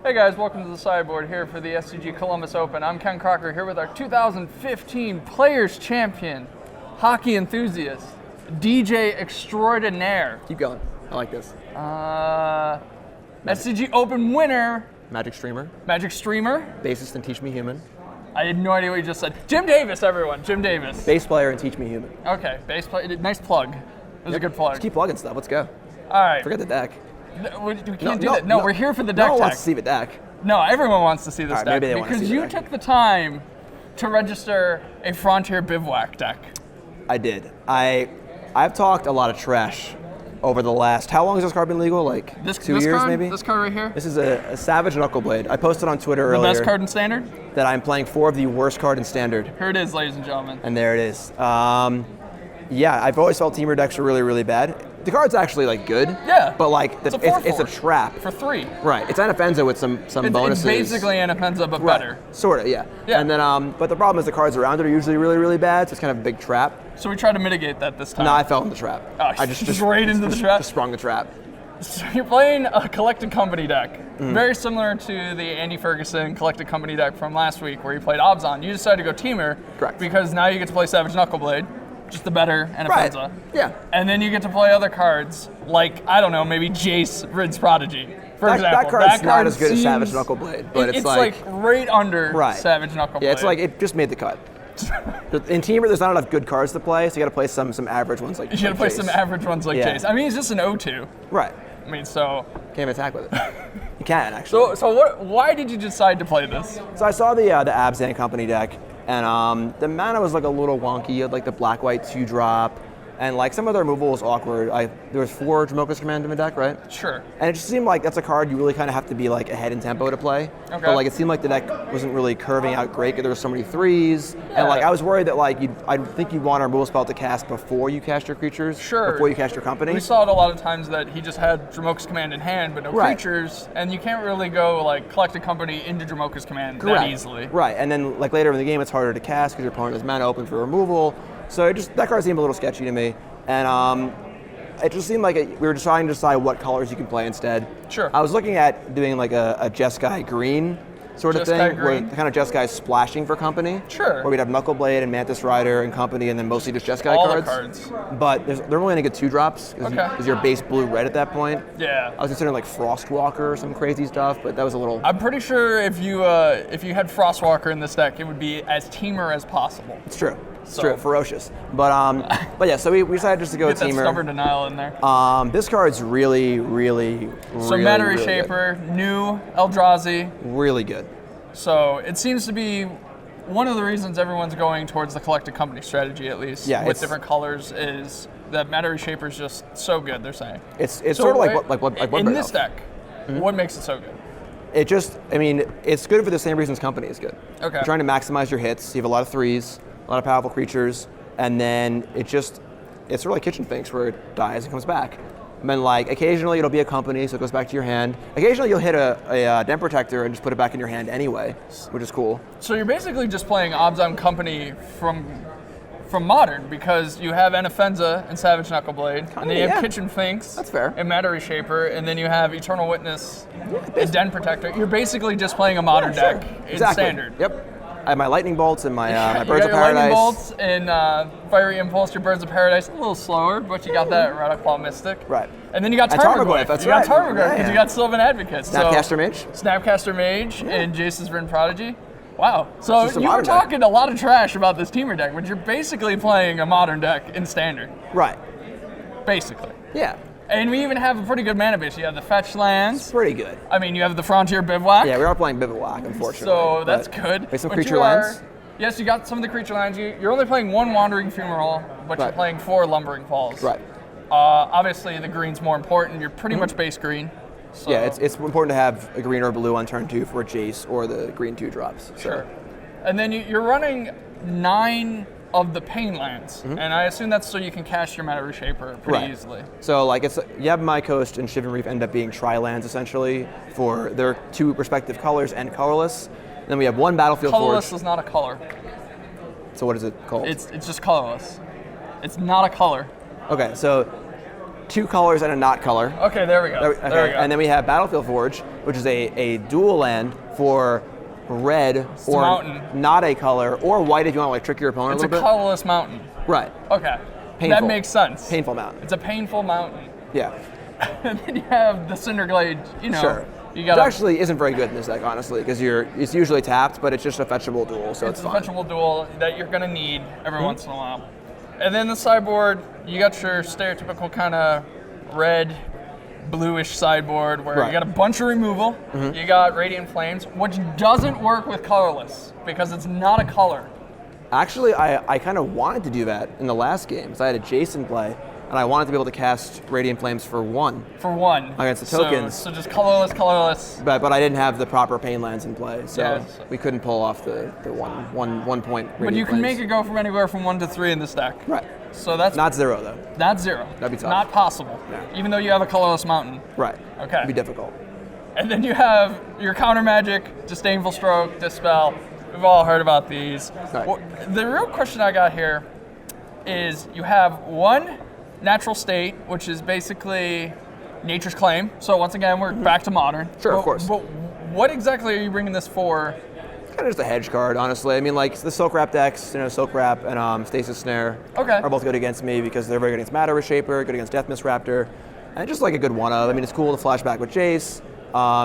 Hey guys, welcome to the sideboard here for the SCG Columbus Open. I'm Ken Crocker here with our 2015 Players Champion, hockey enthusiast, DJ extraordinaire. Keep going. I like this. SCG Open winner, Magic Streamer. Magic Streamer. Bassist and Teach Me Human. I had no idea what you just said. Jim Davis, everyone. Jim Davis. Bass player and Teach Me Human. Okay, bass player. Nice plug. It was a good plug. Just keep plugging stuff. Let's go. All right. Forget the deck. We can't do that. No, we're here for the deck. No one tech. wants to see the deck. No, everyone wants to see this All right, deck maybe they want to because see the you deck. took the time to register a Frontier Bivouac deck. I did. I've talked a lot of trash over the last. How long has this card been legal? Like 2 years, card, maybe. This card right here. This is a Savage Knuckleblade. I posted on Twitter The earlier. best card in Standard. That I'm playing 4 of the worst card in Standard. Here it is, ladies and gentlemen. And there it is. Yeah, I've always felt Temur decks are really, really bad. The card's actually like good. Yeah. But like It's it's a a trap. For 3. Right. It's an offensive with some bonuses. It's basically an offensive, but Right. better. Sort of, yeah. Yeah. And then, but the problem is the cards around it are usually really, really bad, so it's kind of a big trap. So we tried to mitigate that this time. No, I fell in the trap. Oh, I just straight into the trap? Just sprung the trap. So you're playing a Collected Company deck, very similar to the Andy Ferguson Collected Company deck from last week where you played Obzon. You decided to go Temur. Correct. Because now you get to play Savage Knuckleblade, just the better Right. Anafenza. Yeah. And then you get to play other cards like, I don't know, maybe Jace Rid's Prodigy, for example. That card's not card as good as seems- Savage Knuckleblade, but it's like right under Right. Savage Knuckleblade. Yeah, it's like it just made the cut. In Temur, there's not enough good cards to play, so you got to play some average ones like. You gotta play Jace. some average ones like Yeah. Jace. I mean, he's just an O2. Right. I mean, so Can't even attack with it. You can actually. so what? Why did you decide to play this? So I saw the Abzan Company deck, and the mana was like a little wonky. You had like the black-white 2-drop, and like some of the removal was awkward. There was 4 Dramoka's Command in the deck, right? Sure. And it just seemed like that's a card you really kind of have to be like ahead in tempo to play. Okay. But like it seemed like the deck wasn't really curving out great because there were so many 3s. Yeah. And like I was worried that like I think you'd want a removal spell to cast before you cast your creatures. Sure. Before you cast your company. We saw it a lot of times that he just had Dramoka's Command in hand, but no Right. creatures, and you can't really go like Collected Company into Dramoka's Command Correct. that easily. Right. And then like later in the game it's harder to cast because your opponent has mana open for removal. So that card seemed a little sketchy to me. And it just seemed like we were just trying to decide what colors you can play instead. Sure. I was looking at doing like a Jeskai green sort of Jeskai thing, green. where kind of Jeskai splashing for company. Sure. Where we'd have Knuckleblade and Mantis Rider and company, and then mostly just Jeskai All cards. the cards. But they're only going to get 2-drops Okay. because you're base blue-red at that point. Yeah. I was considering like Frostwalker or some crazy stuff, but that was a little. I'm pretty sure if you had Frostwalker in this deck, it would be as Temur as possible. It's true. It's So- true. Ferocious. But yeah. So we decided just to go Get that Temur. stubborn denial in there. This card's really, really, So really, Matter really Shaper, new Eldrazi. good. Really good. So it seems to be one of the reasons everyone's going towards the Collected Company strategy, at least, Yeah, with it's- different colors, is that Matter Shaper is just so good. They're saying It's So sort of like wait, what in Bloodbraid this Elf. deck. What makes it so good? It just, I mean, it's good for the same reasons Company is good. Okay. You're trying to maximize your hits. You have a lot of 3s, a lot of powerful creatures, and then it's sort of like Kitchen Finks where it dies and comes back. And then like occasionally it'll be a company, so it goes back to your hand. Occasionally you'll hit a Den Protector and just put it back in your hand anyway, which is cool. So you're basically just playing Obzon Company from Modern because you have Anafenza and Savage Knuckleblade, and then you have yeah. Kitchen Finks. That's fair. And Matter Shaper, and then you have Eternal Witness and Den Protector. You're basically just playing a Modern Sure. deck in Exactly. Standard. Yep. I have my Lightning Bolts and my, my You Birds got of your Lightning Paradise. Bolts and Fiery Impulse, your Birds of Paradise, a little slower, but you got that Radiclaw Mystic. Right. And then you got And Tarmogoyf. Tarmogoyf, that's you got right. Tarmogoyf Yeah, because yeah. you got Sylvan Advocate. Snapcaster Mage. Snapcaster Mage and Jace's Rin Prodigy. Wow. So just a you were modern deck. talking a lot of trash about this Temur deck, but you're basically playing a Modern deck in Standard. Right. Basically. Yeah. And we even have a pretty good mana base. You have the fetch lands. Pretty good. I mean, you have the Frontier Bivouac. Yeah, we are playing Bivouac, unfortunately. So that's but good. We have some But creature you are- lands. Yes, you got some of the creature lands. You're only playing 1 Wandering Fumarole, but you're Right. playing 4 Lumbering Falls. Right. Obviously, the green's more important. You're pretty much base green. So. Yeah, it's important to have a green or blue on turn 2 for a Jace or the green 2-drops. So. Sure. And then you're running 9 of the Pain lands, and I assume that's so you can cast your Matter Shaper pretty Right. easily. So like Yavimaya Coast and Shivan Reef end up being tri-lands essentially for their 2 respective colors and colorless. Then we have 1 Battlefield Colorless Forge. is not a color. So what is it called? It's just colorless. It's not a color. Okay, so 2 colors and a not color. Okay, there we go. Okay. There we go. And then we have Battlefield Forge, which is a dual land for red or mountain. not a color, or white if you want to like trick your opponent It's a a little bit. colorless mountain. Right. Okay. Painful. That makes sense. Painful mountain. It's a painful mountain. Yeah. And then you have the Cinderglade, you know. Sure. You It got actually isn't very good in this deck, honestly, because it's usually tapped, but it's just a fetchable duel, so it's a fine. fetchable duel that you're going to need every once in a while. And then the sideboard, you got your stereotypical kind of red, bluish sideboard where you got a bunch of removal. You got Radiant Flames, which doesn't work with colorless because it's not a color. Actually, I kind of wanted to do that in the last game, so I had a Jason play, and I wanted to be able to cast Radiant Flames for 1. For 1. Against the tokens. So just colorless. But I didn't have the proper pain lands in play, so Yes. we couldn't pull off the one point Radiant But you can Flames. make it go from anywhere from 1 to 3 in this deck. Right. So that's Not 0, though. Not 0. That'd be tough. Not possible. Yeah. Even though you have a colorless mountain. Right. Okay. It'd be difficult. And then you have your counter magic, Disdainful Stroke, Dispel. We've all heard about these. Right. Well, the real question I got here is you have 1 natural state, which is basically Nature's Claim. So once again, we're back to modern. Sure, of course. But what exactly are you bringing this for? It's kind of just a hedge card, honestly. I mean, like the Silk Wrap decks, Silk Wrap and Stasis Snare are both good against me because they're very good against Matter Reshaper, good against Death Mist Raptor, and just like a good one of. I mean, it's cool to flash back with Jace.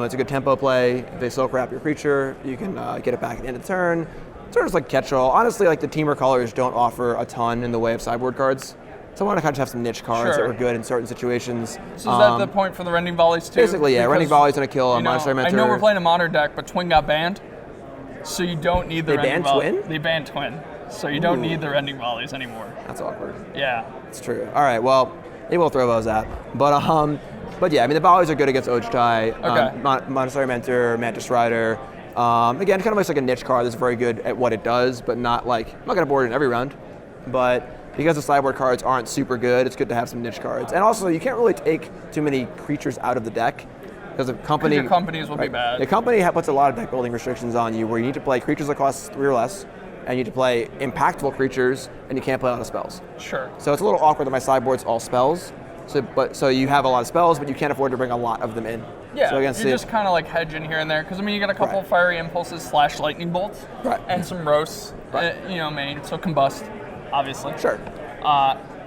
It's a good tempo play. If they Silk Wrap your creature, you can get it back at the end of the turn. Sort of just like catch-all. Honestly, like the Temur colors don't offer a ton in the way of sideboard cards. So I want to kind of have some niche cards that were good in certain situations. So is that the point for the Rending Volleys too? Basically, yeah. Because, Rending Volley's going to kill a Monster Mentor. I know we're playing a modern deck, but Twin got banned. So you don't need the They Rending banned Volley. Twin? They banned Twin. So you don't need the Rending Volleys anymore. That's awkward. Yeah. It's true. All right, well, maybe we'll throw those out. But yeah, I mean, the volleys are good against Ojtai, Montessori Mentor, Mantis Rider. Again, kind of looks like a niche card that's very good at what it does, but not like, I'm not going to board it in every round. But because the sideboard cards aren't super good, it's good to have some niche cards. And also, you can't really take too many creatures out of the deck because the company... Your companies will be bad. The company puts a lot of deck building restrictions on you where you need to play creatures that cost 3 or less, and you need to play impactful creatures, and you can't play a lot of spells. Sure. So it's a little awkward that my sideboard's all spells. So you have a lot of spells, but you can't afford to bring a lot of them in. Yeah, so you're just kind of like hedging here and there, because I mean you got a couple of Fiery Impulses / Lightning Bolts, and some roasts, main, so Combust, obviously. Sure.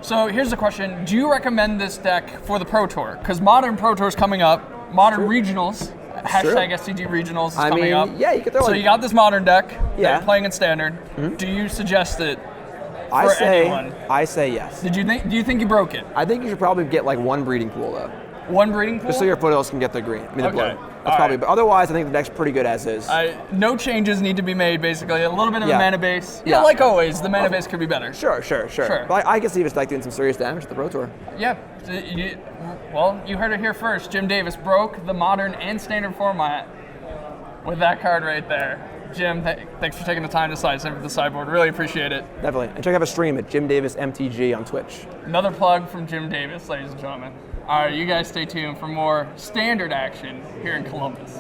So here's the question: do you recommend this deck for the Pro Tour? Because Modern Pro Tour is coming up, Modern Regionals, #SCG Regionals is coming up. Yeah, you could throw. So you got this Modern deck, yeah, playing in Standard. Do you suggest it? I say yes. Do you think you broke it? I think you should probably get like 1 breeding pool though. 1 breeding pool? Just so your foothills can get the green. I mean the blue. That's all probably. But otherwise, I think the deck's pretty good as is. No changes need to be made. Basically, a little bit of a mana base. Yeah, like always, the mana base could be better. Sure. But I can see this deck doing some serious damage at the Pro Tour. Yeah. Well, you heard it here first. Jim Davis broke the Modern and Standard format with that card right there. Jim, thanks for taking the time to size in for the sideboard. Really appreciate it. Definitely. And check out a stream at Jim Davis MTG on Twitch. Another plug from Jim Davis, ladies and gentlemen. All right, you guys stay tuned for more Standard action here in Columbus.